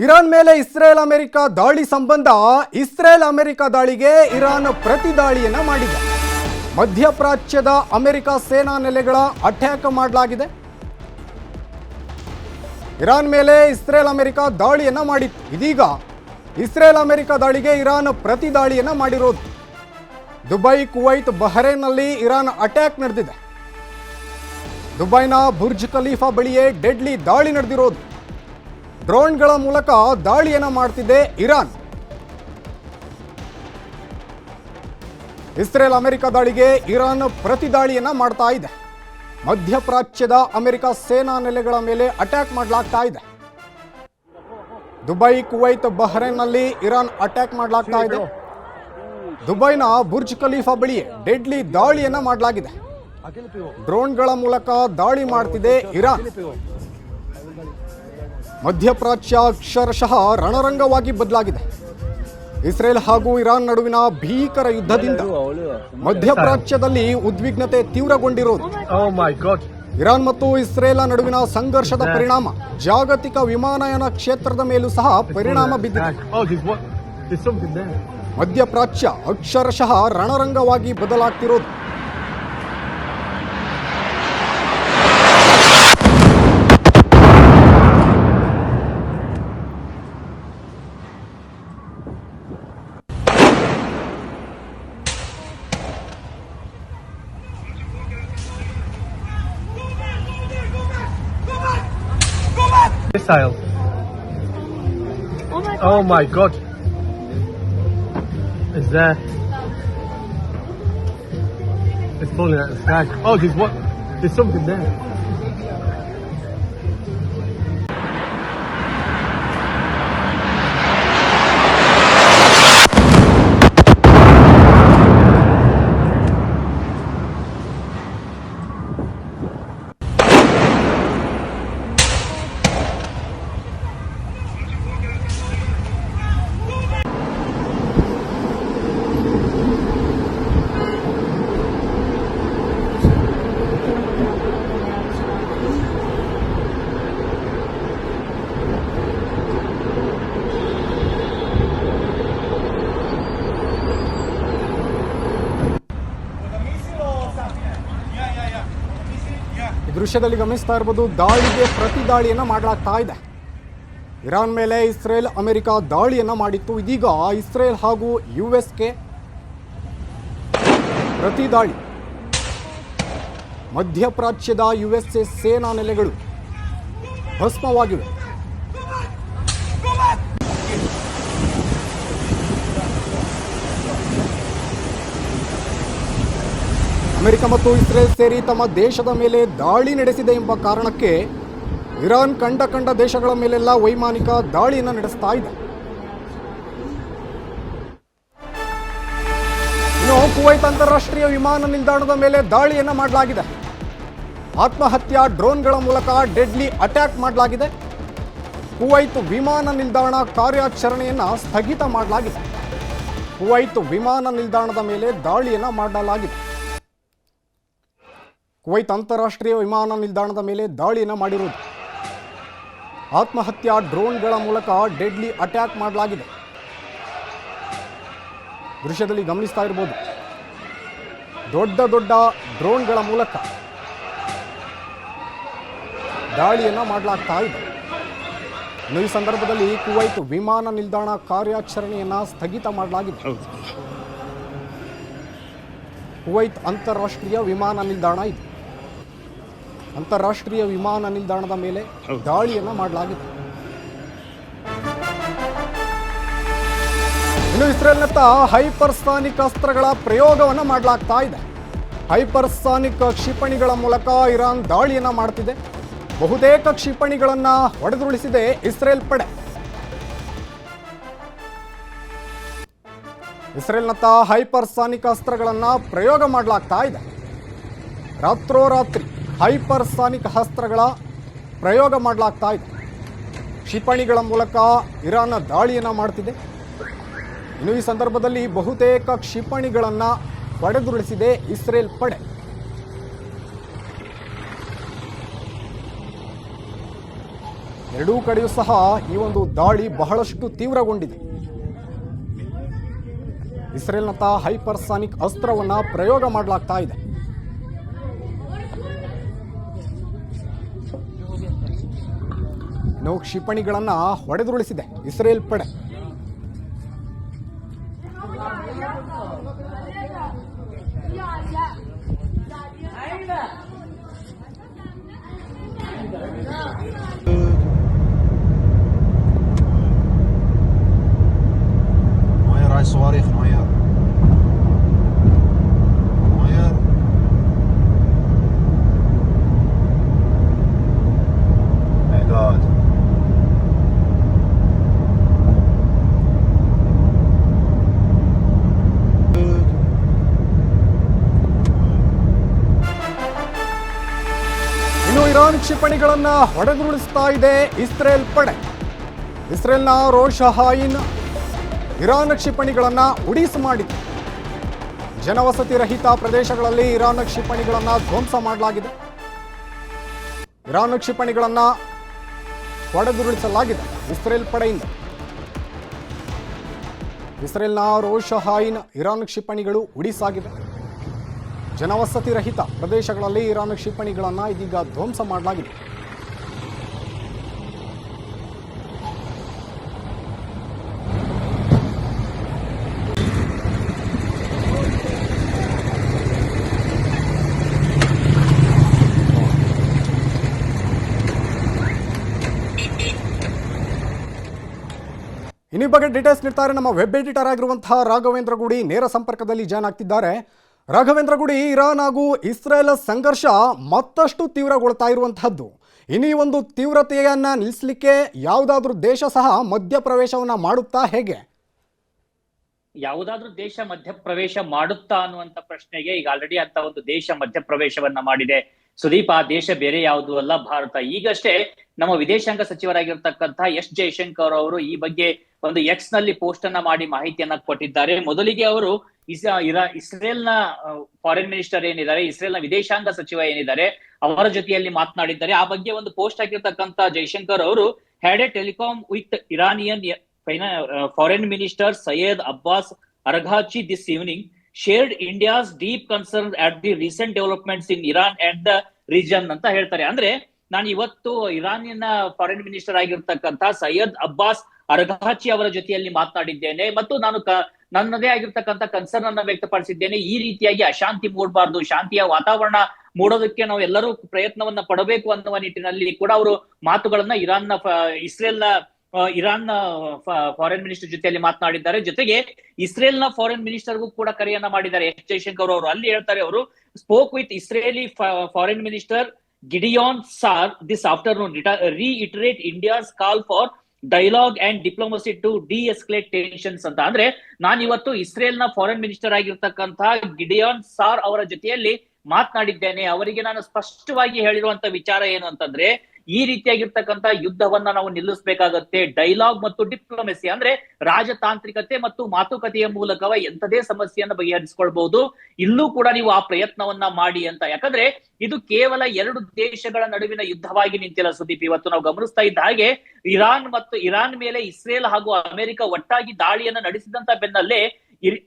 Iran ಮೇಲೆ Israel America ದಾಳಿ ಸಂಬಂಧ ಇಸ್ರೇಲ್ ಅಮೆರಿಕ ದಾಳಿಗೆ ಇರಾನ್ ಪ್ರತಿ ದಾಳಿಯನ್ನ ಮಾಡಿದೆ. ಮಧ್ಯಪ್ರಾಚ್ಯದ ಅಮೆರಿಕ ಸೇನಾ ನೆಲೆಗಳ ಅಟ್ಯಾಕ್ ಮಾಡಲಾಗಿದೆ. ಇರಾನ್ ಮೇಲೆ ಇಸ್ರೇಲ್ ಅಮೆರಿಕ ದಾಳಿಯನ್ನ ಮಾಡಿತ್ತು. ಇದೀಗ ಇಸ್ರೇಲ್ ಅಮೆರಿಕ ದಾಳಿಗೆ ಇರಾನ್ ಪ್ರತಿ ದಾಳಿಯನ್ನ ಮಾಡಿರೋದು. ದುಬೈ, ಕುವೈತ್, ಬಹರೇನ್ನಲ್ಲಿ ಇರಾನ್ ಅಟ್ಯಾಕ್ ನಡೆದಿದೆ. ದುಬೈನ ಬುರ್ಜ್ ಖಲೀಫಾ ಬಳಿಯೇ ಡೆಡ್ಲಿ ದಾಳಿ ನಡೆದಿರೋದು. ಡ್ರೋನ್ಗಳ ಮೂಲಕ ದಾಳಿಯನ್ನ ಮಾಡ್ತಿದೆ ಇರಾನ್. ಇಸ್ರೇಲ್ ಅಮೆರಿಕ ದಾಳಿಗೆ ಇರಾನ್ ಪ್ರತಿ ದಾಳಿಯನ್ನ ಮಾಡ್ತಾ ಇದೆ. ಮಧ್ಯಪ್ರಾಚ್ಯದ ಅಮೆರಿಕ ಸೇನಾ ನೆಲೆಗಳ ಮೇಲೆ ಅಟ್ಯಾಕ್ ಮಾಡಲಾಗ್ತಾ ಇದೆ. ದುಬೈ, ಕುವೈತ್, ಬಹರೇನ್ನಲ್ಲಿ ಇರಾನ್ ಅಟ್ಯಾಕ್ ಮಾಡಲಾಗ್ತಾ ಇದೆ. ದುಬೈನ ಬುರ್ಜ್ ಖಲೀಫಾ ಬಳಿ ಡೆಡ್ಲಿ ದಾಳಿಯನ್ನ ಮಾಡಲಾಗಿದೆ. ಡ್ರೋನ್ಗಳ ಮೂಲಕ ದಾಳಿ ಮಾಡ್ತಿದೆ ಇರಾನ್. ಮಧ್ಯಪ್ರಾಚ್ಯ ಅಕ್ಷರಶಃ ರಣರಂಗವಾಗಿ ಬದಲಾಗಿದೆ. ಇಸ್ರೇಲ್ ಹಾಗೂ ಇರಾನ್ ನಡುವಿನ ಭೀಕರ ಯುದ್ಧದಿಂದ ಮಧ್ಯಪ್ರಾಚ್ಯದಲ್ಲಿ ಉದ್ವಿಗ್ನತೆ ತೀವ್ರಗೊಂಡಿರೋದು. ಇರಾನ್ ಮತ್ತು ಇಸ್ರೇಲ್ ನಡುವಿನ ಸಂಘರ್ಷದ ಪರಿಣಾಮ ಜಾಗತಿಕ ವಿಮಾನಯಾನ ಕ್ಷೇತ್ರದ ಮೇಲೂ ಸಹ ಪರಿಣಾಮ ಬಿದ್ದಿದೆ. ಮಧ್ಯಪ್ರಾಚ್ಯ ಅಕ್ಷರಶಃ ರಣರಂಗವಾಗಿ ಬದಲಾಗ್ತಿರೋದು. Missile. Oh my god. It's there. It's falling out of the sky. Oh, there's something there. ದೃಶ್ಯದಲ್ಲಿ ಗಮನಿಸ್ತಾ ಇರಬಹುದು, ದಾಳಿಗೆ ಪ್ರತಿ ದಾಳಿಯನ್ನ ಮಾಡಲಾಗ್ತಾ ಇದೆ. ಇರಾನ್ ಮೇಲೆ ಇಸ್ರೇಲ್ ಅಮೆರಿಕ ದಾಳಿಯನ್ನ ಮಾಡಿತ್ತು. ಇದೀಗ ಇಸ್ರೇಲ್ ಹಾಗೂ ಯುಎಸ್ಗೆ ಪ್ರತಿ ದಾಳಿ. ಮಧ್ಯಪ್ರಾಚ್ಯದ ಯುಎಸ್ಎ ಸೇನಾ ನೆಲೆಗಳು ಭಸ್ಮವಾಗಿವೆ. ಅಮೆರಿಕ ಮತ್ತು ಇಸ್ರೇಲ್ ಸೇರಿ ತಮ್ಮ ದೇಶದ ಮೇಲೆ ದಾಳಿ ನಡೆಸಿದೆ ಎಂಬ ಕಾರಣಕ್ಕೆ ಇರಾನ್ ಕಂಡ ದೇಶಗಳ ಮೇಲೆಲ್ಲ ವೈಮಾನಿಕ ದಾಳಿಯನ್ನು ನಡೆಸ್ತಾ ಇದೆ. ಇನ್ನು ಕುವೈತ್ ಅಂತಾರಾಷ್ಟ್ರೀಯ ವಿಮಾನ ನಿಲ್ದಾಣದ ಮೇಲೆ ದಾಳಿಯನ್ನು ಮಾಡಲಾಗಿದೆ. ಆತ್ಮಹತ್ಯಾ ಡ್ರೋನ್ಗಳ ಮೂಲಕ ಡೆಡ್ಲಿ ಅಟ್ಯಾಕ್ ಮಾಡಲಾಗಿದೆ. ಕುವೈತ್ ವಿಮಾನ ನಿಲ್ದಾಣ ಕಾರ್ಯಾಚರಣೆಯನ್ನು ಸ್ಥಗಿತ ಮಾಡಲಾಗಿದೆ. ಕುವೈತ್ ವಿಮಾನ ನಿಲ್ದಾಣದ ಮೇಲೆ ದಾಳಿಯನ್ನು ಮಾಡಲಾಗಿದೆ. ಕುವೈತ್ ಅಂತಾರಾಷ್ಟ್ರೀಯ ವಿಮಾನ ನಿಲ್ದಾಣದ ಮೇಲೆ ದಾಳಿಯನ್ನು ಮಾಡಿರುವುದು. ಆತ್ಮಹತ್ಯಾ ಡ್ರೋನ್ಗಳ ಮೂಲಕ ಡೆಡ್ಲಿ ಅಟ್ಯಾಕ್ ಮಾಡಲಾಗಿದೆ. ದೃಶ್ಯದಲ್ಲಿ ಗಮನಿಸ್ತಾ ಇರಬಹುದು, ದೊಡ್ಡ ಡ್ರೋನ್ಗಳ ಮೂಲಕ ದಾಳಿಯನ್ನು ಮಾಡಲಾಗ್ತಾ ಇದೆ. ಇನ್ನು ಈ ಸಂದರ್ಭದಲ್ಲಿ ಕುವೈತ್ ವಿಮಾನ ನಿಲ್ದಾಣ ಕಾರ್ಯಾಚರಣೆಯನ್ನು ಸ್ಥಗಿತ ಮಾಡಲಾಗಿದೆ. ಕುವೈತ್ ಅಂತಾರಾಷ್ಟ್ರೀಯ ವಿಮಾನ ನಿಲ್ದಾಣ ಇದು. ಅಂತಾರಾಷ್ಟ್ರೀಯ ವಿಮಾನ ನಿಲ್ದಾಣದ ಮೇಲೆ ದಾಳಿಯನ್ನು ಮಾಡಲಾಗಿದೆ. ಇನ್ನು ಇಸ್ರೇಲ್ನತ್ತ ಹೈಪರ್ಸಾನಿಕ್ ಅಸ್ತ್ರಗಳ ಪ್ರಯೋಗವನ್ನು ಮಾಡಲಾಗ್ತಾ ಇದೆ. ಹೈಪರ್ಸಾನಿಕ್ ಕ್ಷಿಪಣಿಗಳ ಮೂಲಕ ಇರಾನ್ ದಾಳಿಯನ್ನು ಮಾಡ್ತಿದೆ. ಬಹುತೇಕ ಕ್ಷಿಪಣಿಗಳನ್ನು ಹೊಡೆದುರುಳಿಸಿದೆ ಇಸ್ರೇಲ್ ಪಡೆ. ಇಸ್ರೇಲ್ನತ್ತ ಹೈಪರ್ಸಾನಿಕ್ ಅಸ್ತ್ರಗಳನ್ನು ಪ್ರಯೋಗ ಮಾಡಲಾಗ್ತಾ ಇದೆ. ರಾತ್ರೋರಾತ್ರಿ ಹೈಪರ್ಸಾನಿಕ್ ಅಸ್ತ್ರಗಳ ಪ್ರಯೋಗ ಮಾಡಲಾಗ್ತಾ ಇದೆ. ಕ್ಷಿಪಣಿಗಳ ಮೂಲಕ ಇರಾನ್ ದಾಳಿಯನ್ನು ಮಾಡ್ತಿದೆ. ಇನ್ನು ಈ ಸಂದರ್ಭದಲ್ಲಿ ಬಹುತೇಕ ಕ್ಷಿಪಣಿಗಳನ್ನು ಹೊಡೆದುರುಳಿಸಿದೆ ಇಸ್ರೇಲ್ ಪಡೆ. ಎರಡೂ ಕಡೆಯೂ ಸಹ ಈ ಒಂದು ದಾಳಿ ಬಹಳಷ್ಟು ತೀವ್ರಗೊಂಡಿದೆ. ಇಸ್ರೇಲ್ನತ್ತ ಹೈಪರ್ಸಾನಿಕ್ ಅಸ್ತ್ರವನ್ನ ಪ್ರಯೋಗ ಮಾಡಲಾಗ್ತಾ ಇದೆ. ಇನ್ನು ಕ್ಷಿಪಣಿಗಳನ್ನ ಹೊಡೆದುರುಳಿಸಿದೆ ಇಸ್ರೇಲ್ ಪಡೆ. صواريخ نوير نوير إعداد ಇನ್ನು ಇರಾನ್ ಕ್ಷಿಪಣಿಗಳನ್ನ ಹೊಡೆದುರುಳಿಸ್ತಾ ಇದೆ ಇಸ್ರೇಲ್ ಪಡೆ. ಇಸ್ರೇಲ್ನ ರೋಷಹಾಯಿನ್ ಇರಾನ್ ಕ್ಷಿಪಣಿಗಳನ್ನು ಉಡೀಸ್ ಮಾಡಿದೆ. ಜನವಸತಿ ರಹಿತ ಪ್ರದೇಶಗಳಲ್ಲಿ ಇರಾನ್ ಕ್ಷಿಪಣಿಗಳನ್ನು ಧ್ವಂಸ ಮಾಡಲಾಗಿದೆ. ಇರಾನ್ ಕ್ಷಿಪಣಿಗಳನ್ನು ಹೊಡೆದುರುಳಿಸಲಾಗಿದೆ ಇಸ್ರೇಲ್ ಪಡೆಯಿಂದ. ಇಸ್ರೇಲ್ನ ರೋಷಹಾಯಿನ್ ಇರಾನ್ ಕ್ಷಿಪಣಿಗಳು ಉಡೀಸ್ ಆಗಿದೆ. ಜನವಸತಿ ರಹಿತ ಪ್ರದೇಶಗಳಲ್ಲಿ ಇರಾನ್ ಕ್ಷಿಪಣಿಗಳನ್ನು ಇದೀಗ ಧ್ವಂಸ ಮಾಡಲಾಗಿದೆ. ಇನ್ನಿ ಬಗ್ಗೆ ಡೀಟೇಲ್ಸ್ ನೀಡ್ತಾರೆ ನಮ್ಮ ವೆಬ್ ಎಡಿಟರ್ ಆಗಿರುವಂತಹ ರಾಘವೇಂದ್ರ ಗುಡಿ ನೇರ ಸಂಪರ್ಕದಲ್ಲಿ ಜಾಯ್ನ್ ಆಗ್ತಿದ್ದಾರೆ. ರಾಘವೇಂದ್ರ ಗುಡಿ, ಇರಾನ್ ಹಾಗೂ ಇಸ್ರೇಲ್ ಸಂಘರ್ಷ ಮತ್ತಷ್ಟು ತೀವ್ರಗೊಳ್ತಾ ಇರುವಂತಹದ್ದು. ಇನ್ನು ಈ ಒಂದು ತೀವ್ರತೆಯನ್ನ ನಿಲ್ಲಿಸಲಿಕ್ಕೆ ಯಾವುದಾದ್ರೂ ದೇಶ ಸಹ ಮಧ್ಯಪ್ರವೇಶವನ್ನ ಮಾಡುತ್ತಾ ಹೇಗೆ? ಯಾವುದಾದ್ರೂ ದೇಶ ಮಧ್ಯಪ್ರವೇಶ ಮಾಡುತ್ತಾ ಅನ್ನುವಂತ ಪ್ರಶ್ನೆಗೆ ಈಗ ಆಲ್ರೆಡಿ ಅಂತ ಒಂದು ದೇಶ ಮಧ್ಯಪ್ರವೇಶವನ್ನ ಮಾಡಿದೆ ಸುದೀಪ್. ಆ ದೇಶ ಬೇರೆ ಯಾವುದು ಅಲ್ಲ, ಭಾರತ. ಈಗಷ್ಟೇ ನಮ್ಮ ವಿದೇಶಾಂಗ ಸಚಿವರಾಗಿರ್ತಕ್ಕಂಥ ಎಸ್ ಜಯಶಂಕರ್ ಅವರು ಈ ಬಗ್ಗೆ ಒಂದು ಎಕ್ಸ್ ನಲ್ಲಿ ಪೋಸ್ಟ್ ಅನ್ನ ಮಾಡಿ ಮಾಹಿತಿಯನ್ನ ಕೊಟ್ಟಿದ್ದಾರೆ. ಮೊದಲಿಗೆ ಅವರು ಇಸ್ರೇಲ್ನ ಫಾರಿನ್ ಮಿನಿಸ್ಟರ್ ಏನಿದ್ದಾರೆ, ಇಸ್ರೇಲ್ನ ವಿದೇಶಾಂಗ ಸಚಿವ ಏನಿದ್ದಾರೆ, ಅವರ ಜೊತೆಯಲ್ಲಿ ಮಾತನಾಡಿದ್ದಾರೆ. ಆ ಬಗ್ಗೆ ಒಂದು ಪೋಸ್ಟ್ ಹಾಕಿರ್ತಕ್ಕಂಥ ಜೈಶಂಕರ್ ಅವರು had a telecom with Iranian foreign minister Seyed Abbas Araghchi this evening, shared India's deep concern at the recent developments in Iran and the region ಅಂತ ಹೇಳ್ತಾರೆ. ಅಂದ್ರೆ ನಾನು ಇವತ್ತು ಇರಾನಿನ ಫಾರಿನ್ ಮಿನಿಸ್ಟರ್ ಆಗಿರ್ತಕ್ಕಂಥ ಸೈಯದ್ ಅಬ್ಬಾಸ್ ಅರಘಾಚಿ ಅವರ ಜೊತೆಯಲ್ಲಿ ಮಾತನಾಡಿದ್ದೇನೆ ಮತ್ತು ನಾನು ನನ್ನದೇ ಆಗಿರ್ತಕ್ಕಂಥ ಕನ್ಸರ್ನ್ ಅನ್ನ ವ್ಯಕ್ತಪಡಿಸಿದ್ದೇನೆ. ಈ ರೀತಿಯಾಗಿ ಅಶಾಂತಿ ಮೂಡಬಾರ್ದು, ಶಾಂತಿಯ ವಾತಾವರಣ ಮೂಡೋದಕ್ಕೆ ನಾವು ಎಲ್ಲರೂ ಪ್ರಯತ್ನವನ್ನ ಪಡಬೇಕು ಅನ್ನುವ ನಿಟ್ಟಿನಲ್ಲಿ ಕೂಡ ಅವರು ಮಾತುಗಳನ್ನ ಇರಾನ್ ಫಾರಿನ್ ಮಿನಿಸ್ಟರ್ ಜೊತೆಯಲ್ಲಿ ಮಾತನಾಡಿದ್ದಾರೆ. ಜೊತೆಗೆ ಇಸ್ರೇಲ್ ನ ಫಾರಿನ್ ಮಿನಿಸ್ಟರ್ಗೂ ಕೂಡ ಕರೆಯನ್ನ ಮಾಡಿದ್ದಾರೆ ಎಸ್ ಜೈಶಂಕರ್ ಅವರು. ಅಲ್ಲಿ ಹೇಳ್ತಾರೆ, ಅವರು spoke with Israeli foreign minister Gideon Saar this afternoon, reiterate India's call for dialogue and diplomacy to de-escalate tensions ಅಂತ. ಅಂದ್ರೆ ನಾನು ಇವತ್ತು ಇಸ್ರೇಲ್ ನ ಫಾರಿನ್ ಮಿನಿಸ್ಟರ್ ಆಗಿರ್ತಕ್ಕಂಥ ಗಿಡಿಯಾನ್ ಸಾರ್ ಅವರ ಜೊತೆಯಲ್ಲಿ ಮಾತನಾಡಿದ್ದೇನೆ. ಅವರಿಗೆ ನಾನು ಸ್ಪಷ್ಟವಾಗಿ ಹೇಳಿರುವಂತ ವಿಚಾರ ಏನು ಅಂತಂದ್ರೆ, ಈ ರೀತಿಯಾಗಿರ್ತಕ್ಕಂಥ ಯುದ್ಧವನ್ನ ನಾವು ನಿಲ್ಲಿಸಬೇಕಾಗತ್ತೆ. ಡೈಲಾಗ್ ಮತ್ತು ಡಿಪ್ಲೊಮೆಸಿ ಅಂದ್ರೆ ರಾಜತಾಂತ್ರಿಕತೆ ಮತ್ತು ಮಾತುಕತೆಯ ಮೂಲಕವ ಎಂಥದೇ ಸಮಸ್ಯೆಯನ್ನು ಬಗೆಹರಿಸಿಕೊಳ್ಬಹುದು. ಇಲ್ಲೂ ಕೂಡ ನೀವು ಆ ಪ್ರಯತ್ನವನ್ನ ಮಾಡಿ ಅಂತ. ಯಾಕಂದ್ರೆ ಇದು ಕೇವಲ ಎರಡು ದೇಶಗಳ ನಡುವಿನ ಯುದ್ಧವಾಗಿ ನಿಂತಿಲ್ಲ ಸುದೀಪ್. ಇವತ್ತು ನಾವು ಗಮನಿಸ್ತಾ ಇದ್ದ ಹಾಗೆ ಇರಾನ್ ಮೇಲೆ ಇಸ್ರೇಲ್ ಹಾಗೂ ಅಮೆರಿಕ ಒಟ್ಟಾಗಿ ದಾಳಿಯನ್ನು ನಡೆಸಿದಂತ ಬೆನ್ನಲ್ಲೇ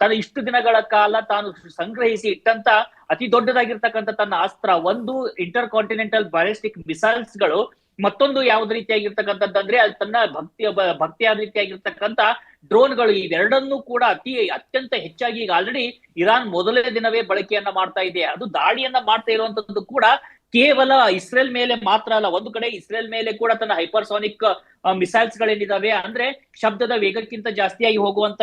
ತನ್ನ ಇಷ್ಟು ದಿನಗಳ ಕಾಲ ತಾನು ಸಂಗ್ರಹಿಸಿ ಇಟ್ಟಂತ ಅತಿ ದೊಡ್ಡದಾಗಿರ್ತಕ್ಕಂಥ ತನ್ನ ಅಸ್ತ್ರ, ಒಂದು ಇಂಟರ್ ಕಾಂಟಿನೆಂಟಲ್ ಬ್ಯಾಲಿಸ್ಟಿಕ್ ಮಿಸೈಲ್ಸ್ ಗಳು, ಮತ್ತೊಂದು ಯಾವ್ದು ರೀತಿಯಾಗಿರ್ತಕ್ಕಂಥದ್ದಂದ್ರೆ ಅದು ತನ್ನ ಭಕ್ತಿಯಾದ ರೀತಿಯಾಗಿರ್ತಕ್ಕಂಥ ಡ್ರೋನ್ಗಳು, ಇವೆರಡನ್ನೂ ಕೂಡ ಅತ್ಯಂತ ಹೆಚ್ಚಾಗಿ ಈಗ ಆಲ್ರೆಡಿ ಇರಾನ್ ಮೊದಲನೇ ದಿನವೇ ಬಳಕೆಯನ್ನ ಮಾಡ್ತಾ ಇದೆ. ಅದು ದಾಳಿಯನ್ನ ಮಾಡ್ತಾ ಇರುವಂತದ್ದು ಕೂಡ ಕೇವಲ ಇಸ್ರೇಲ್ ಮೇಲೆ ಮಾತ್ರ ಅಲ್ಲ, ಒಂದು ಕಡೆ ಇಸ್ರೇಲ್ ಮೇಲೆ ಕೂಡ ತನ್ನ ಹೈಪರ್ಸಾನಿಕ್ ಮಿಸೈಲ್ಸ್ ಗಳೇನಿದಾವೆ, ಅಂದ್ರೆ ಶಬ್ದದ ವೇಗಕ್ಕಿಂತ ಜಾಸ್ತಿಯಾಗಿ ಹೋಗುವಂತ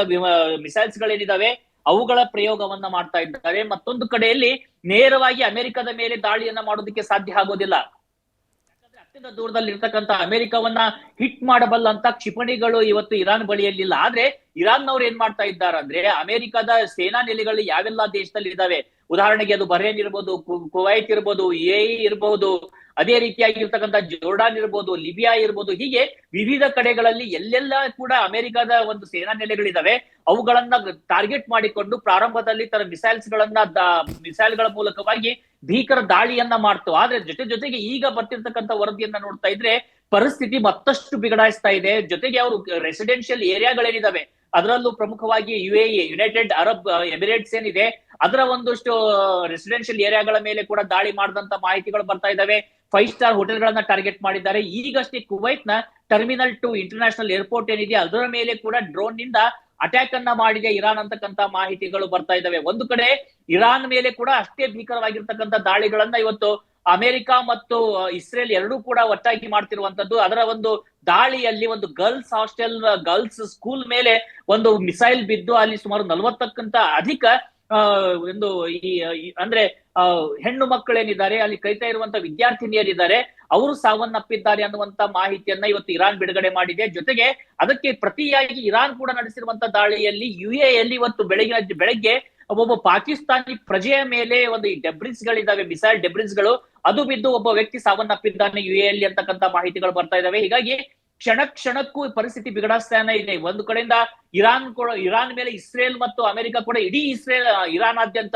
ಮಿಸೈಲ್ಸ್ ಗಳೇನಿದಾವೆ ಅವುಗಳ ಪ್ರಯೋಗವನ್ನ ಮಾಡ್ತಾ ಇದ್ದಾರೆ. ಮತ್ತೊಂದು ಕಡೆಯಲ್ಲಿ ನೇರವಾಗಿ ಅಮೆರಿಕದ ಮೇಲೆ ದಾಳಿಯನ್ನ ಮಾಡೋದಕ್ಕೆ ಸಾಧ್ಯ ಆಗೋದಿಲ್ಲ. ಯಾಕಂದ್ರೆ ಅತ್ಯಂತ ದೂರದಲ್ಲಿ ಇರ್ತಕ್ಕಂಥ ಅಮೆರಿಕವನ್ನ ಹಿಟ್ ಮಾಡಬಲ್ಲಂತ ಕ್ಷಿಪಣಿಗಳು ಇವತ್ತು ಇರಾನ್ ಬಳಿಯಲ್ಲಿಲ್ಲ. ಆದ್ರೆ ಇರಾನ್ನವ್ರು ಏನ್ ಮಾಡ್ತಾ ಇದ್ದಾರೆ ಅಂದ್ರೆ, ಅಮೆರಿಕದ ಸೇನಾ ನೆಲೆಗಳು ಯಾವೆಲ್ಲ ದೇಶದಲ್ಲಿ ಇದಾವೆ, ಉದಾಹರಣೆಗೆ ಅದು ಬಹ್ರೇನ್ ಇರ್ಬೋದು, ಕುವೈತ್ ಇರ್ಬೋದು, UAE ಇರಬಹುದು, ಅದೇ ರೀತಿಯಾಗಿರ್ತಕ್ಕಂಥ ಜೋರ್ಡಾನ್ ಇರ್ಬೋದು, ಲಿಬಿಯಾ ಇರ್ಬೋದು, ಹೀಗೆ ವಿವಿಧ ಕಡೆಗಳಲ್ಲಿ ಎಲ್ಲೆಲ್ಲ ಕೂಡ ಅಮೆರಿಕದ ಒಂದು ಸೇನಾ ನೆಲೆಗಳಿದಾವೆ ಅವುಗಳನ್ನ ಟಾರ್ಗೆಟ್ ಮಾಡಿಕೊಂಡು ಪ್ರಾರಂಭದಲ್ಲಿ ತನ್ನ ಮಿಸೈಲ್ಗಳ ಮೂಲಕವಾಗಿ ಭೀಕರ ದಾಳಿಯನ್ನ ಮಾಡ್ತು. ಆದ್ರೆ ಜೊತೆಗೆ ಈಗ ಬರ್ತಿರ್ತಕ್ಕಂಥ ವರದಿಯನ್ನ ನೋಡ್ತಾ ಇದ್ರೆ ಪರಿಸ್ಥಿತಿ ಮತ್ತಷ್ಟು ಬಿಗಡಾಯಿಸ್ತಾ ಇದೆ. ಜೊತೆಗೆ ಅವರು ರೆಸಿಡೆನ್ಷಿಯಲ್ ಏರಿಯಾಗಳೇನಿದಾವೆ ಅದರಲ್ಲೂ ಪ್ರಮುಖವಾಗಿ UAE ಯುನೈಟೆಡ್ ಅರಬ್ ಎಮಿರೇಟ್ಸ್ ಏನಿದೆ ಅದರ ಒಂದಷ್ಟು ರೆಸಿಡೆನ್ಷಿಯಲ್ ಏರಿಯಾಗಳ ಮೇಲೆ ಕೂಡ ದಾಳಿ ಮಾಡಿದಂತ ಮಾಹಿತಿಗಳು ಬರ್ತಾ ಇದಾವೆ. 5 ಸ್ಟಾರ್ ಹೋಟೆಲ್ಗಳನ್ನ ಟಾರ್ಗೆಟ್ ಮಾಡಿದ್ದಾರೆ. ಈಗಷ್ಟೇ ಕುವೈತ್ ನ ಟರ್ಮಿನಲ್ 2 ಇಂಟರ್ನ್ಯಾಷನಲ್ ಏರ್ಪೋರ್ಟ್ ಏನಿದೆ ಅದರ ಮೇಲೆ ಕೂಡ ಡ್ರೋನ್ ನಿಂದ ಅಟ್ಯಾಕ್ ಅನ್ನ ಮಾಡಿದೆ ಇರಾನ್ ಅಂತಕ್ಕಂತ ಮಾಹಿತಿಗಳು ಬರ್ತಾ ಇದಾವೆ. ಒಂದು ಕಡೆ ಇರಾನ್ ಮೇಲೆ ಕೂಡ ಅಷ್ಟೇ ಭೀಕರವಾಗಿರ್ತಕ್ಕಂಥ ದಾಳಿಗಳನ್ನ ಇವತ್ತು ಅಮೆರಿಕ ಮತ್ತು ಇಸ್ರೇಲ್ ಎರಡೂ ಕೂಡ ಒಟ್ಟಾಗಿ ಮಾಡ್ತಿರುವಂತದ್ದು. ಅದರ ಒಂದು ದಾಳಿಯಲ್ಲಿ ಒಂದು ಗರ್ಲ್ಸ್ ಹಾಸ್ಟೆಲ್, ಗರ್ಲ್ಸ್ ಸ್ಕೂಲ್ ಮೇಲೆ ಒಂದು ಮಿಸೈಲ್ ಬಿದ್ದು ಅಲ್ಲಿ ಸುಮಾರು 40ಕ್ಕಿಂತ ಅಧಿಕ ಒಂದು ಅಂದ್ರೆ ಹೆಣ್ಣು ಮಕ್ಕಳೇನಿದ್ದಾರೆ ಅಲ್ಲಿ ಕಲಿತಾ ಇರುವಂತ ವಿದ್ಯಾರ್ಥಿನಿಯರಿದ್ದಾರೆ ಅವರು ಸಾವನ್ನಪ್ಪಿದ್ದಾರೆ ಅನ್ನುವಂತ ಮಾಹಿತಿಯನ್ನ ಇವತ್ತು ಇರಾನ್ ಬಿಡುಗಡೆ ಮಾಡಿದೆ. ಜೊತೆಗೆ ಅದಕ್ಕೆ ಪ್ರತಿಯಾಗಿ ಇರಾನ್ ಕೂಡ ನಡೆಸಿರುವಂತ ದಾಳಿಯಲ್ಲಿ UAEಯಲ್ಲಿ ಇವತ್ತು ಬೆಳಗ್ಗೆ ಒಬ್ಬ ಪಾಕಿಸ್ತಾನಿ ಪ್ರಜೆಯ ಮೇಲೆ ಒಂದು ಡೆಬ್ರಿಸ್ ಗಳಿದಾವೆ, ಮಿಸೈಲ್ ಡೆಬ್ರಿಸ್ ಗಳು, ಅದು ಬಿದ್ದು ಒಬ್ಬ ವ್ಯಕ್ತಿ ಸಾವನ್ನಪ್ಪಿದ್ದಾನೆ UAEಯಲ್ಲಿ ಅಂತಕ್ಕಂಥ ಮಾಹಿತಿಗಳು ಬರ್ತಾ ಇದಾವೆ. ಹೀಗಾಗಿ ಕ್ಷಣಕ್ಕೂ ಪರಿಸ್ಥಿತಿ ಬಿಗಡಾಯಿಸ್ತಾನೆ ಇದೆ. ಒಂದು ಕಡೆಯಿಂದ ಇರಾನ್ ಮೇಲೆ ಇಸ್ರೇಲ್ ಮತ್ತು ಅಮೆರಿಕ ಕೂಡ ಇಡೀ ಇರಾನಾದ್ಯಂತ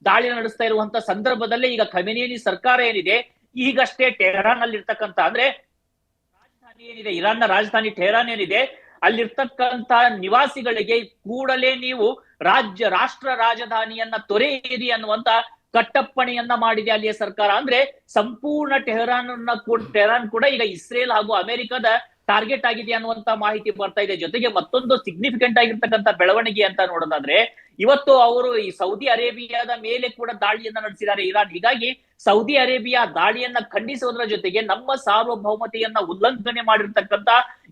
ದಾಳಿ ನಡೆಸ್ತಾ ಇರುವಂತ ಸಂದರ್ಭದಲ್ಲೇ ಈಗ ಖಮೇನಿ ಸರ್ಕಾರ ಏನಿದೆ ಈಗಷ್ಟೇ ಟೆಹರಾನ್ ಅಲ್ಲಿ ಇರ್ತಕ್ಕಂಥ ಅಂದ್ರೆ ರಾಜಧಾನಿ ಏನಿದೆ ಇರಾನ್ನ ರಾಜಧಾನಿ ಟೆಹರಾನ್ ಏನಿದೆ ಅಲ್ಲಿರ್ತಕ್ಕಂಥ ನಿವಾಸಿಗಳಿಗೆ ಕೂಡಲೇ ನೀವು ರಾಷ್ಟ್ರ ರಾಜಧಾನಿಯನ್ನ ತೊರೆಯಿರಿ ಅನ್ನುವಂತ ಕಟ್ಟಪ್ಪಣೆಯನ್ನ ಮಾಡಿದೆ ಅಲ್ಲಿಯ ಸರ್ಕಾರ. ಅಂದ್ರೆ ಸಂಪೂರ್ಣ ಟೆಹರಾನ್ ಕೂಡ ಈಗ ಇಸ್ರೇಲ್ ಹಾಗೂ ಅಮೆರಿಕದ ಟಾರ್ಗೆಟ್ ಆಗಿದೆ ಅನ್ನುವಂತ ಮಾಹಿತಿ ಬರ್ತಾ ಇದೆ. ಜೊತೆಗೆ ಮತ್ತೊಂದು ಸಿಗ್ನಿಫಿಕೆಂಟ್ ಆಗಿರ್ತಕ್ಕಂಥ ಬೆಳವಣಿಗೆ ಅಂತ ನೋಡೋದಾದ್ರೆ ಇವತ್ತು ಅವರು ಈ ಸೌದಿ ಅರೇಬಿಯಾದ ಮೇಲೆ ಕೂಡ ದಾಳಿಯನ್ನ ನಡೆಸಿದ್ದಾರೆ ಇರಾನ್. ಹೀಗಾಗಿ ಸೌದಿ ಅರೇಬಿಯಾ ದಾಳಿಯನ್ನ ಖಂಡಿಸುವುದರ ಜೊತೆಗೆ ನಮ್ಮ ಸಾರ್ವಭೌಮತೆಯನ್ನ ಉಲ್ಲಂಘನೆ ಮಾಡಿರ್ತಕ್ಕಂಥ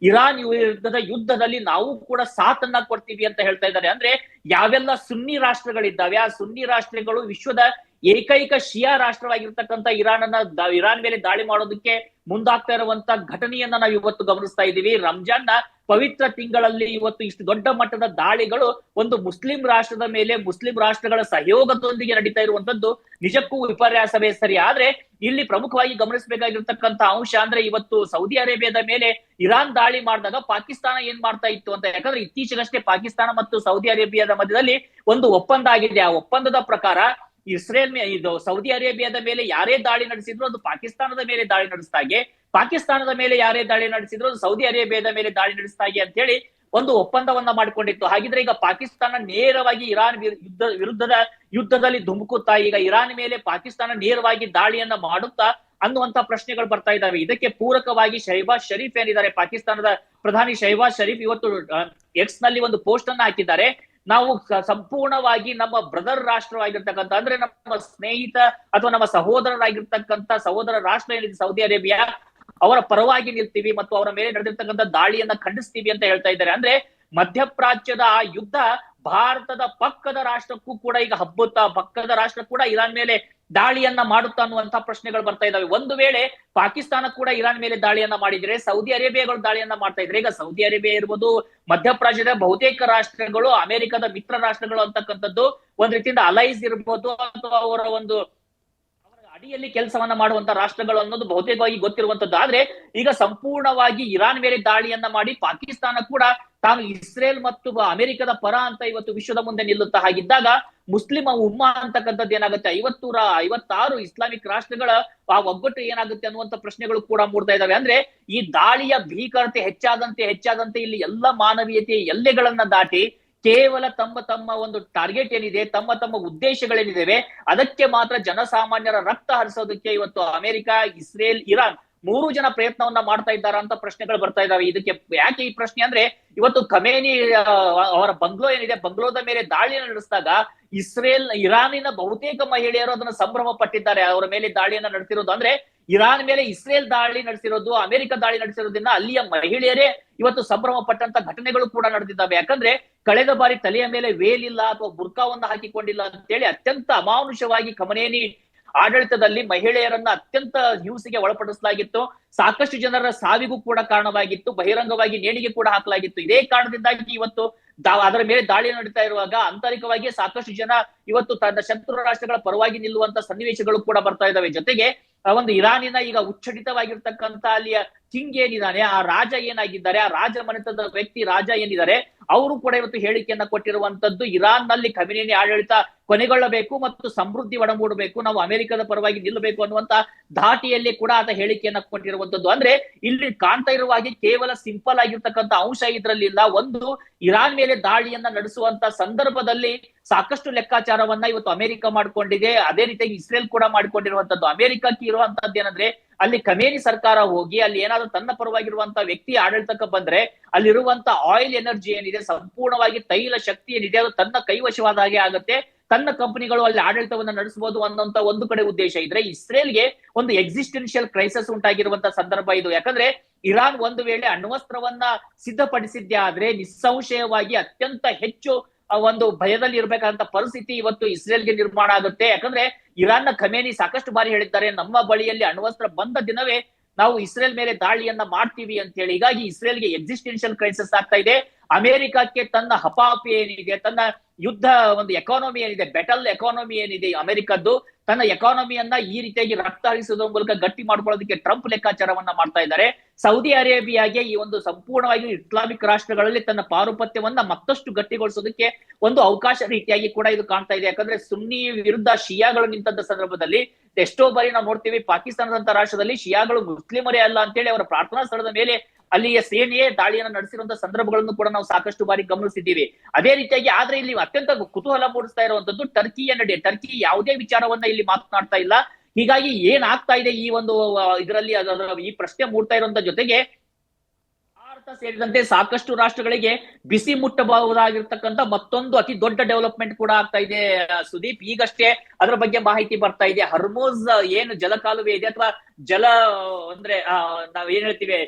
ಇರಾನ್ ವಿರುದ್ಧದ ಯುದ್ಧದಲ್ಲಿ ನಾವು ಕೂಡ ಸಾಥನ್ನ ಕೊಡ್ತೀವಿ ಅಂತ ಹೇಳ್ತಾ ಇದ್ದಾರೆ. ಅಂದ್ರೆ ಯಾವೆಲ್ಲ ಸುನ್ನಿ ರಾಷ್ಟ್ರಗಳಿದ್ದಾವೆ ಆ ಸುನ್ನಿ ರಾಷ್ಟ್ರಗಳು ವಿಶ್ವದ ಏಕೈಕ ಶಿಯಾ ರಾಷ್ಟ್ರವಾಗಿರ್ತಕ್ಕಂಥ ಇರಾನ್ ಮೇಲೆ ದಾಳಿ ಮಾಡೋದಕ್ಕೆ ಮುಂದಾಗ್ತಾ ಇರುವಂತ ಘಟನೆಯನ್ನ ನಾವು ಇವತ್ತು ಗಮನಿಸ್ತಾ ಇದ್ದೀವಿ. ರಂಜಾನ್ನ ಪವಿತ್ರ ತಿಂಗಳಲ್ಲಿ ಇವತ್ತು ಇಷ್ಟು ದೊಡ್ಡ ಮಟ್ಟದ ದಾಳಿಗಳು ಒಂದು ಮುಸ್ಲಿಂ ರಾಷ್ಟ್ರದ ಮೇಲೆ ಮುಸ್ಲಿಂ ರಾಷ್ಟ್ರಗಳ ಸಹಯೋಗದೊಂದಿಗೆ ನಡೀತಾ ಇರುವಂತದ್ದು ನಿಜಕ್ಕೂ ವಿಪರ್ಯಾಸವೇ ಸರಿ. ಆದ್ರೆ ಇಲ್ಲಿ ಪ್ರಮುಖವಾಗಿ ಗಮನಿಸಬೇಕಾಗಿರ್ತಕ್ಕಂಥ ಅಂಶ ಅಂದ್ರೆ ಇವತ್ತು ಸೌದಿ ಅರೇಬಿಯಾದ ಮೇಲೆ ಇರಾನ್ ದಾಳಿ ಮಾಡಿದಾಗ ಪಾಕಿಸ್ತಾನ ಏನ್ ಮಾಡ್ತಾ ಇತ್ತು ಅಂತ, ಯಾಕಂದ್ರೆ ಇತ್ತೀಚೆಗಷ್ಟೇ ಪಾಕಿಸ್ತಾನ ಮತ್ತು ಸೌದಿ ಅರೇಬಿಯಾದ ಮಧ್ಯದಲ್ಲಿ ಒಂದು ಒಪ್ಪಂದ ಆಗಿದೆ. ಆ ಒಪ್ಪಂದದ ಪ್ರಕಾರ ಇದು ಸೌದಿ ಅರೇಬಿಯಾದ ಮೇಲೆ ಯಾರೇ ದಾಳಿ ನಡೆಸಿದ್ರು ಅದು ಪಾಕಿಸ್ತಾನದ ಮೇಲೆ ದಾಳಿ ನಡೆಸ್ತಾಗೆ, ಪಾಕಿಸ್ತಾನದ ಮೇಲೆ ಯಾರೇ ದಾಳಿ ನಡೆಸಿದ್ರು ಅದು ಸೌದಿ ಅರೇಬಿಯಾದ ಮೇಲೆ ದಾಳಿ ನಡೆಸ್ತಾಗೆ ಅಂತ ಹೇಳಿ ಒಂದು ಒಪ್ಪಂದವನ್ನ ಮಾಡಿಕೊಂಡಿತ್ತು. ಹಾಗಿದ್ರೆ ಈಗ ಪಾಕಿಸ್ತಾನ ನೇರವಾಗಿ ಇರಾನ್ ವಿರುದ್ಧದ ಯುದ್ಧದಲ್ಲಿ ಧುಮುಕುತ್ತಾ ಈಗ ಇರಾನ್ ಮೇಲೆ ಪಾಕಿಸ್ತಾನ ನೇರವಾಗಿ ದಾಳಿಯನ್ನ ಮಾಡುತ್ತಾ ಅನ್ನುವಂತ ಪ್ರಶ್ನೆಗಳು ಬರ್ತಾ ಇದಾವೆ. ಇದಕ್ಕೆ ಪೂರಕವಾಗಿ ಶಹಬಾಜ್ ಶರೀಫ್ ಏನಿದ್ದಾರೆ ಪಾಕಿಸ್ತಾನದ ಪ್ರಧಾನಿ ಶಹಬಾಜ್ ಶರೀಫ್ ಇವತ್ತು ಎಕ್ಸ್ ನಲ್ಲಿ ಒಂದು ಪೋಸ್ಟ್ ಅನ್ನ ಹಾಕಿದ್ದಾರೆ. ನಾವು ಸಂಪೂರ್ಣವಾಗಿ ನಮ್ಮ ಬ್ರದರ್ ರಾಷ್ಟ್ರವಾಗಿರ್ತಕ್ಕಂಥ ಅಂದ್ರೆ ನಮ್ಮ ಸ್ನೇಹಿತ ಅಥವಾ ನಮ್ಮ ಸಹೋದರ ರಾಷ್ಟ್ರ ಏನಿದೆ ಸೌದಿ ಅರೇಬಿಯಾ ಅವರ ಪರವಾಗಿ ನಿಲ್ತೀವಿ ಮತ್ತು ಅವರ ಮೇಲೆ ನಡೆದಿರ್ತಕ್ಕಂಥ ದಾಳಿಯನ್ನ ಖಂಡಿಸ್ತೀವಿ ಅಂತ ಹೇಳ್ತಾ ಇದ್ದಾರೆ. ಅಂದ್ರೆ ಮಧ್ಯಪ್ರಾಚ್ಯದ ಆ ಯುದ್ಧ ಭಾರತದ ಪಕ್ಕದ ರಾಷ್ಟ್ರಕ್ಕೂ ಕೂಡ ಈಗ ಹಬ್ಬುತ್ತಾ, ಪಕ್ಕದ ರಾಷ್ಟ್ರ ಕೂಡ ಇರಾನ್ ಮೇಲೆ ದಾಳಿಯನ್ನ ಮಾಡುತ್ತಾ ಅನ್ನುವಂತ ಪ್ರಶ್ನೆಗಳು ಬರ್ತಾ ಇದಾವೆ. ಒಂದು ವೇಳೆ ಪಾಕಿಸ್ತಾನ ಕೂಡ ಇರಾನ್ ಮೇಲೆ ದಾಳಿಯನ್ನ ಮಾಡಿದ್ರೆ ಸೌದಿ ಅರೇಬಿಯಾಗಳು ದಾಳಿಯನ್ನ ಮಾಡ್ತಾ ಇದ್ರೆ ಈಗ ಸೌದಿ ಅರೇಬಿಯಾ ಇರ್ಬೋದು ಮಧ್ಯಪ್ರಾಚ್ಯದ ಬಹುತೇಕ ರಾಷ್ಟ್ರಗಳು ಅಮೆರಿಕದ ಮಿತ್ರ ರಾಷ್ಟ್ರಗಳು ಅಂತಕ್ಕಂಥದ್ದು ಒಂದ್ ರೀತಿಯಿಂದ ಅಲೈಸ್ ಇರ್ಬೋದು ಅಥವಾ ಅವರ ಅಡಿಯಲ್ಲಿ ಕೆಲಸವನ್ನ ಮಾಡುವಂತ ರಾಷ್ಟ್ರಗಳು ಅನ್ನೋದು ಬಹುತೇಕವಾಗಿ ಗೊತ್ತಿರುವಂತದ್ದು. ಆದ್ರೆ ಈಗ ಸಂಪೂರ್ಣವಾಗಿ ಇರಾನ್ ಮೇಲೆ ದಾಳಿಯನ್ನ ಮಾಡಿ ಪಾಕಿಸ್ತಾನ ಕೂಡ ತಾನು ಇಸ್ರೇಲ್ ಮತ್ತು ಅಮೆರಿಕದ ಪರ ಅಂತ ಇವತ್ತು ವಿಶ್ವದ ಮುಂದೆ ನಿಲ್ಲುತ್ತಾ. ಹಾಗಿದ್ದಾಗ ಮುಸ್ಲಿಂ ಉಮ್ಮಾ ಅಂತಕ್ಕಂಥದ್ದು ಏನಾಗುತ್ತೆ, 56 ಇಸ್ಲಾಮಿಕ್ ರಾಷ್ಟ್ರಗಳ ಆ ಒಗ್ಗಟ್ಟು ಏನಾಗುತ್ತೆ ಅನ್ನುವಂತ ಪ್ರಶ್ನೆಗಳು ಕೂಡ ಮೂಡ್ತಾ ಇದಾವೆ. ಅಂದ್ರೆ ಈ ದಾಳಿಯ ಭೀಕರತೆ ಹೆಚ್ಚಾದಂತೆ ಇಲ್ಲಿ ಎಲ್ಲ ಮಾನವೀಯತೆಯ ಎಲ್ಲೆಗಳನ್ನ ದಾಟಿ ಕೇವಲ ತಮ್ಮ ಒಂದು ಟಾರ್ಗೆಟ್ ಏನಿದೆ, ತಮ್ಮ ಉದ್ದೇಶಗಳೇನಿದೆ ಅದಕ್ಕೆ ಮಾತ್ರ ಜನಸಾಮಾನ್ಯರ ರಕ್ತ ಹರಿಸೋದಕ್ಕೆ ಇವತ್ತು ಅಮೆರಿಕ, ಇಸ್ರೇಲ್, ಇರಾನ್ 3 ಜನ ಪ್ರಯತ್ನವನ್ನ ಮಾಡ್ತಾ ಇದ್ದಾರ ಅಂತ ಪ್ರಶ್ನೆಗಳು ಬರ್ತಾ ಇದಾವೆ. ಇದಕ್ಕೆ ಯಾಕೆ ಈ ಪ್ರಶ್ನೆ ಅಂದ್ರೆ ಇವತ್ತು ಖಮೇನಿ ಅವರ ಬಂಗ್ಲೋ ಏನಿದೆ ಬಂಗ್ಲೋದ ಮೇಲೆ ದಾಳಿ ನಡೆಸಿದಾಗ ಇರಾನಿನ ಬಹುತೇಕ ಮಹಿಳೆಯರು ಅದನ್ನ ಸಂಭ್ರಮ ಪಟ್ಟಿದ್ದಾರೆ. ಅವರ ಮೇಲೆ ದಾಳಿಯನ್ನ ನಡೆಸಿರೋದು ಅಂದ್ರೆ ಇರಾನ್ ಮೇಲೆ ಇಸ್ರೇಲ್ ದಾಳಿ ನಡೆಸಿರೋದು, ಅಮೆರಿಕ ದಾಳಿ ನಡೆಸಿರೋದ್ರಿಂದ ಅಲ್ಲಿಯ ಮಹಿಳೆಯರೇ ಇವತ್ತು ಸಂಭ್ರಮ ಪಟ್ಟಂತ ಘಟನೆಗಳು ಕೂಡ ನಡೆದಿದ್ದಾವೆ. ಯಾಕಂದ್ರೆ ಕಳೆದ ಬಾರಿ ತಲೆಯ ಮೇಲೆ ವೇಲ್ ಇಲ್ಲ ಅಥವಾ ಬುರ್ಕಾವನ್ನ ಹಾಕಿಕೊಂಡಿಲ್ಲ ಅಂತೇಳಿ ಅತ್ಯಂತ ಅಮಾನುಷವಾಗಿ ಖಮೇನಿ ಆಡಳಿತದಲ್ಲಿ ಮಹಿಳೆಯರನ್ನ ಅತ್ಯಂತ ಹಿಂಸೆಗೆ ಒಳಪಡಿಸಲಾಗಿತ್ತು. ಸಾಕಷ್ಟು ಜನರ ಸಾವಿಗೂ ಕೂಡ ಕಾರಣವಾಗಿತ್ತು, ಬಹಿರಂಗವಾಗಿ ನೇಣಿಗೆ ಕೂಡ ಹಾಕಲಾಗಿತ್ತು. ಇದೇ ಕಾರಣದಿಂದಾಗಿ ಇವತ್ತು ಅದರ ಮೇಲೆ ದಾಳಿ ನಡೀತಾ ಇರುವಾಗ ಆಂತರಿಕವಾಗಿ ಸಾಕಷ್ಟು ಜನ ಇವತ್ತು ತನ್ನ ಶತ್ರು ರಾಷ್ಟ್ರಗಳ ಪರವಾಗಿ ನಿಲ್ಲುವಂತ ಸನ್ನಿವೇಶಗಳು ಕೂಡ ಬರ್ತಾ ಇದಾವೆ. ಜೊತೆಗೆ ಒಂದು ಇರಾನಿನ ಈಗ ಉಚ್ಚಡಿತವಾಗಿರ್ತಕ್ಕಂತ ಅಲ್ಲಿಯ ಕಿಂಗ್ ಏನಿದ್ದಾನೆ, ಆ ರಾಜ ಏನಾಗಿದ್ದಾರೆ, ಆ ರಾಜ ಮನೆತನದ ವ್ಯಕ್ತಿ ರಾಜ ಏನಿದ್ದಾರೆ, ಅವರು ಕೂಡ ಇವತ್ತು ಹೇಳಿಕೆಯನ್ನ ಕೊಟ್ಟಿರುವಂತದ್ದು ಇರಾನ್ ನಲ್ಲಿ ಖಮೇನಿ ಆಡಳಿತ ಕೊನೆಗೊಳ್ಳಬೇಕು ಮತ್ತು ಸಮೃದ್ಧಿ ಒಡಮೂಡಬೇಕು, ನಾವು ಅಮೆರಿಕದ ಪರವಾಗಿ ನಿಲ್ಲಬೇಕು ಅನ್ನುವಂತ ಧಾಟಿಯಲ್ಲಿ ಕೂಡ ಆತ ಹೇಳಿಕೆಯನ್ನ ಕೊಟ್ಟಿರುವಂತದ್ದು. ಅಂದ್ರೆ ಇಲ್ಲಿ ಕಾಣ್ತಾ ಇರುವ ಹಾಗೆ ಕೇವಲ ಸಿಂಪಲ್ ಆಗಿರ್ತಕ್ಕಂಥ ಅಂಶ ಇದ್ರಲ್ಲಿಲ್ಲ. ಒಂದು, ಇರಾನ್ ಮೇಲೆ ದಾಳಿಯನ್ನ ನಡೆಸುವಂತ ಸಂದರ್ಭದಲ್ಲಿ ಸಾಕಷ್ಟು ಲೆಕ್ಕಾಚಾರವನ್ನ ಇವತ್ತು ಅಮೆರಿಕ ಮಾಡ್ಕೊಂಡಿದೆ. ಅದೇ ರೀತಿಯಾಗಿ ಇಸ್ರೇಲ್ ಕೂಡ ಮಾಡ್ಕೊಂಡಿರುವಂತದ್ದು. ಅಮೆರಿಕಕ್ಕೆ ಇರುವಂತದ್ದು ಏನಂದ್ರೆ, ಅಲ್ಲಿ ಖಮೇನಿ ಸರ್ಕಾರ ಹೋಗಿ ಅಲ್ಲಿ ಏನಾದ್ರೂ ತನ್ನ ಪರವಾಗಿರುವಂತ ವ್ಯಕ್ತಿ ಆಡಳಿತಕ್ಕೆ ಬಂದ್ರೆ ಅಲ್ಲಿರುವಂತ ಆಯಿಲ್ ಎನರ್ಜಿ ಏನಿದೆ, ಸಂಪೂರ್ಣವಾಗಿ ತೈಲ ಶಕ್ತಿ ಏನಿದೆ, ಅದು ತನ್ನ ಕೈವಶವಾದ ಹಾಗೆ ಆಗುತ್ತೆ, ತನ್ನ ಕಂಪನಿಗಳು ಅಲ್ಲಿ ಆಡಳಿತವನ್ನ ನಡೆಸಬಹುದು ಅನ್ನೋಂತ ಒಂದು ಕಡೆ ಉದ್ದೇಶ ಇದ್ರೆ, ಇಸ್ರೇಲ್ಗೆ ಒಂದು ಎಕ್ಸಿಸ್ಟೆನ್ಷಿಯಲ್ ಕ್ರೈಸಿಸ್ ಉಂಟಾಗಿರುವಂತ ಸಂದರ್ಭ ಇದು. ಯಾಕಂದ್ರೆ ಇರಾನ್ ಒಂದು ವೇಳೆ ಅಣ್ವಸ್ತ್ರವನ್ನ ಸಿದ್ಧಪಡಿಸಿದ್ದೇ ಆದ್ರೆ ನಿಸ್ಸಂಶಯವಾಗಿ ಅತ್ಯಂತ ಹೆಚ್ಚು ಒಂದು ಭಯದಲ್ಲಿ ಇರ್ಬೇಕಾದಂತ ಪರಿಸ್ಥಿತಿ ಇವತ್ತು ಇಸ್ರೇಲ್ಗೆ ನಿರ್ಮಾಣ ಆಗುತ್ತೆ. ಯಾಕಂದ್ರೆ ಇರಾನ್ನ ಖಮೇನಿ ಸಾಕಷ್ಟು ಬಾರಿ ಹೇಳಿದ್ದಾರೆ, ನಮ್ಮ ಬಳಿಯಲ್ಲಿ ಅಣ್ವಸ್ತ್ರ ಬಂದ ದಿನವೇ ನಾವು ಇಸ್ರೇಲ್ ಮೇಲೆ ದಾಳಿಯನ್ನ ಮಾಡ್ತೀವಿ ಅಂತ ಹೇಳಿ. ಹೀಗಾಗಿ ಇಸ್ರೇಲ್ಗೆ ಎಕ್ಸಿಸ್ಟೆನ್ಷಿಯಲ್ ಕ್ರೈಸಿಸ್ ಆಗ್ತಾ ಇದೆ. ಅಮೆರಿಕಕ್ಕೆ ತನ್ನ ಹಪಾಪಿ ಏನಿದೆ, ತನ್ನ ಯುದ್ಧ ಒಂದು ಎಕಾನಮಿ ಏನಿದೆ, ಬೆಟಲ್ ಎಕಾನಮಿ ಏನಿದೆ ಅಮೆರಿಕದ್ದು, ತನ್ನ ಎಕಾನಮಿಯನ್ನ ಈ ರೀತಿಯಾಗಿ ರಕ್ತ ಹರಿಸುವುದರ ಮೂಲಕ ಗಟ್ಟಿ ಮಾಡ್ಕೊಳ್ಳೋದಕ್ಕೆ ಟ್ರಂಪ್ ಲೆಕ್ಕಾಚಾರವನ್ನ ಮಾಡ್ತಾ ಇದ್ದಾರೆ. ಸೌದಿ ಅರೇಬಿಯಾಗೆ ಈ ಒಂದು ಸಂಪೂರ್ಣವಾಗಿ ಇಸ್ಲಾಮಿಕ್ ರಾಷ್ಟ್ರಗಳಲ್ಲಿ ತನ್ನ ಪಾರುಪತ್ಯವನ್ನ ಮತ್ತಷ್ಟು ಗಟ್ಟಿಗೊಳಿಸೋದಕ್ಕೆ ಒಂದು ಅವಕಾಶ ರೀತಿಯಾಗಿ ಕೂಡ ಇದು ಕಾಣ್ತಾ ಇದೆ. ಯಾಕಂದ್ರೆ ಸುನ್ನಿ ವಿರುದ್ಧ ಶಿಯಾಗಳು ನಿಂತ ಸಂದರ್ಭದಲ್ಲಿ ಎಷ್ಟೋ ಬಾರಿ ನಾವು ನೋಡ್ತೀವಿ, ಪಾಕಿಸ್ತಾನದಂತ ರಾಷ್ಟ್ರದಲ್ಲಿ ಶಿಯಾಗಳು ಮುಸ್ಲಿಮರೇ ಅಲ್ಲ ಅಂತೇಳಿ ಅವರ ಪ್ರಾರ್ಥನಾ ಸ್ಥಳದ ಮೇಲೆ ಅಲ್ಲಿಯ ಸೇನೆಯೇ ದಾಳಿಯನ್ನು ನಡೆಸಿರುವಂತಹ ಸಂದರ್ಭಗಳನ್ನು ಕೂಡ ನಾವು ಸಾಕಷ್ಟು ಬಾರಿ ಗಮನಿಸಿದ್ದೀವಿ. ಅದೇ ರೀತಿಯಾಗಿ ಆದ್ರೆ ಇಲ್ಲಿ ಅತ್ಯಂತ ಕುತೂಹಲ ಮೂಡಿಸ್ತಾ ಇರುವಂತದ್ದು ಟರ್ಕಿಯ ನಡೆ. ಟರ್ಕಿ ಯಾವುದೇ ವಿಚಾರವನ್ನ ಇಲ್ಲಿ ಮಾತನಾಡ್ತಾ ಇಲ್ಲ. ಹೀಗಾಗಿ ಏನಾಗ್ತಾ ಇದೆ ಈ ಒಂದು ಇದರಲ್ಲಿ ಈ ಪ್ರಶ್ನೆ ಮೂಡ್ತಾ ಇರುವಂತ ಜೊತೆಗೆ ಭಾರತ ಸೇರಿದಂತೆ ಸಾಕಷ್ಟು ರಾಷ್ಟ್ರಗಳಿಗೆ ಬಿಸಿ ಮುಟ್ಟಬಹುದಾಗಿರ್ತಕ್ಕಂಥ ಮತ್ತೊಂದು ಅತಿ ದೊಡ್ಡ ಡೆವಲಪ್ಮೆಂಟ್ ಕೂಡ ಆಗ್ತಾ ಇದೆ ಸುದೀಪ್. ಈಗಷ್ಟೇ ಅದರ ಬಗ್ಗೆ ಮಾಹಿತಿ ಬರ್ತಾ ಇದೆ. ಹರ್ಮುಜ್ ಏನು ಜಲಕಾಲುವೆ ಇದೆ ಅಥವಾ ಜಲ ಅಂದ್ರೆ ನಾವ್ ಏನ್ ಹೇಳ್ತೀವಿ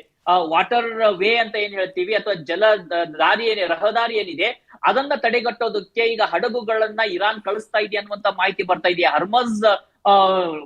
ವಾಟರ್ ವೇ ಅಂತ ಏನ್ ಹೇಳ್ತೀವಿ, ಅಥವಾ ಜಲ ದಾರಿ ರಹದಾರಿ ಏನಿದೆ ಅದನ್ನ ತಡೆಗಟ್ಟೋದಕ್ಕೆ ಈಗ ಹಡಗುಗಳನ್ನ ಇರಾನ್ ಕಳಿಸ್ತಾ ಇದೆ ಅನ್ನುವಂತ ಮಾಹಿತಿ ಬರ್ತಾ ಇದೆ. ಹರ್ಮಜ್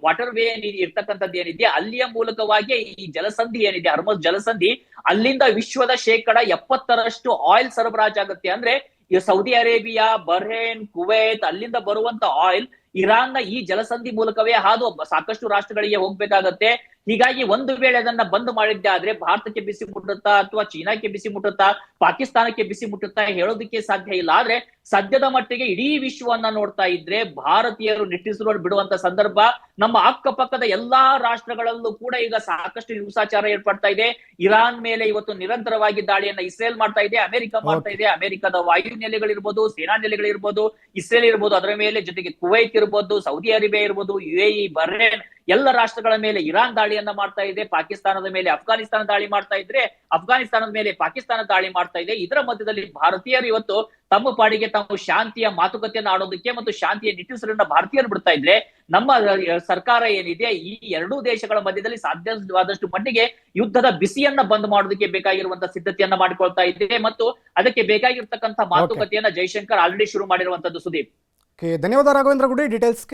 ವಾಟರ್ ವೇ ಇರ್ತಕ್ಕಂಥದ್ದು ಏನಿದೆ ಅಲ್ಲಿಯ ಮೂಲಕವಾಗಿ ಈ ಜಲಸಂಧಿ ಏನಿದೆ, ಹರ್ಮಜ್ ಜಲಸಂಧಿ, ಅಲ್ಲಿಂದ ವಿಶ್ವದ 70% ಆಯಿಲ್ ಸರಬರಾಜಾಗುತ್ತೆ. ಅಂದ್ರೆ ಈ ಸೌದಿ ಅರೇಬಿಯಾ, ಬಹ್ರೇನ್, ಕುವೈತ್ ಅಲ್ಲಿಂದ ಬರುವಂತ ಆಯಿಲ್ ಇರಾನ್ನ ಈ ಜಲಸಂಧಿ ಮೂಲಕವೇ ಹಾದು ಸಾಕಷ್ಟು ರಾಷ್ಟ್ರಗಳಿಗೆ ಹೋಗ್ಬೇಕಾಗತ್ತೆ. ಹೀಗಾಗಿ ಒಂದು ವೇಳೆ ಅದನ್ನ ಬಂದ್ ಮಾಡಿದ್ದೆ ಆದ್ರೆ ಭಾರತಕ್ಕೆ ಬಿಸಿ ಮುಟ್ಟುತ್ತಾ ಅಥವಾ ಚೀನಾಕ್ಕೆ ಬಿಸಿ ಮುಟ್ಟುತ್ತಾ, ಪಾಕಿಸ್ತಾನಕ್ಕೆ ಬಿಸಿ ಮುಟ್ಟುತ್ತಾ ಹೇಳೋದಕ್ಕೆ ಸಾಧ್ಯ ಇಲ್ಲ. ಆದ್ರೆ ಸದ್ಯದ ಮಟ್ಟಿಗೆ ಇಡೀ ವಿಶ್ವವನ್ನ ನೋಡ್ತಾ ಇದ್ರೆ ಭಾರತೀಯರು ನಿಟ್ಟುಸಿರು ಬಿಡುವಂತ ಸಂದರ್ಭ ನಮ್ಮ ಅಕ್ಕಪಕ್ಕದ ಎಲ್ಲಾ ರಾಷ್ಟ್ರಗಳಲ್ಲೂ ಕೂಡ ಈಗ ಸಾಕಷ್ಟು ಹಿಂಸಾಚಾರ ಏರ್ಪಡ್ತಾ ಇದೆ. ಇರಾನ್ ಮೇಲೆ ಇವತ್ತು ನಿರಂತರವಾಗಿ ದಾಳಿಯನ್ನ ಇಸ್ರೇಲ್ ಮಾಡ್ತಾ ಇದೆ, ಅಮೆರಿಕ ಮಾಡ್ತಾ ಇದೆ. ಅಮೆರಿಕದ ವಾಯು ನೆಲೆಗಳಿರ್ಬೋದು, ಸೇನಾ ನೆಲೆಗಳಿರ್ಬೋದು, ಇಸ್ರೇಲ್ ಇರ್ಬೋದು, ಅದರ ಮೇಲೆ ಜೊತೆಗೆ ಕುವೈತ್ ಇರ್ಬೋದು, ಸೌದಿ ಅರೇಬಿಯಾ ಇರ್ಬೋದು, UAE, ಬಹ್ರೇನ್ ಎಲ್ಲ ರಾಷ್ಟ್ರಗಳ ಮೇಲೆ ಇರಾನ್ ದಾಳಿಯನ್ನ ಮಾಡ್ತಾ ಇದೆ. ಪಾಕಿಸ್ತಾನದ ಮೇಲೆ ಅಫ್ಘಾನಿಸ್ತಾನ ದಾಳಿ ಮಾಡ್ತಾ ಇದ್ರೆ, ಅಫ್ಘಾನಿಸ್ತಾನದ ಮೇಲೆ ಪಾಕಿಸ್ತಾನ ದಾಳಿ ಮಾಡ್ತಾ ಇದೆ. ಇದರ ಮಧ್ಯದಲ್ಲಿ ಭಾರತೀಯರು ಇವತ್ತು ತಮ್ಮ ಪಾಡಿಗೆ ತಾವು ಶಾಂತಿಯ ಮಾತುಕತೆಯನ್ನು ಆಡೋದಕ್ಕೆ ಮತ್ತು ಶಾಂತಿಯ ನಿಟ್ಟುಸಿರನ್ನ ಭಾರತೀಯರು ಬಿಡ್ತಾ ಇದ್ರೆ, ನಮ್ಮ ಸರ್ಕಾರ ಏನಿದೆ ಈ ಎರಡೂ ದೇಶಗಳ ಮಧ್ಯದಲ್ಲಿ ಸಾಧ್ಯವಾದಷ್ಟು ಮಟ್ಟಿಗೆ ಯುದ್ಧದ ಬಿಸಿಯನ್ನ ಬಂದ್ ಮಾಡೋದಕ್ಕೆ ಬೇಕಾಗಿರುವಂತಹ ಸಿದ್ಧತೆಯನ್ನ ಮಾಡಿಕೊಳ್ತಾ ಇದೆ ಮತ್ತು ಅದಕ್ಕೆ ಬೇಕಾಗಿರ್ತಕ್ಕಂಥ ಮಾತುಕತೆಯನ್ನ ಜೈಶಂಕರ್ ಆಲ್ರೆಡಿ ಶುರು ಮಾಡಿರುವಂತದ್ದು. ಸುದೀಪ್, ಧನ್ಯವಾದ ರಾಘವೇಂದ್ರ ಗುಡಿ ಡೀಟೇಲ್ಸ್ಗೆ.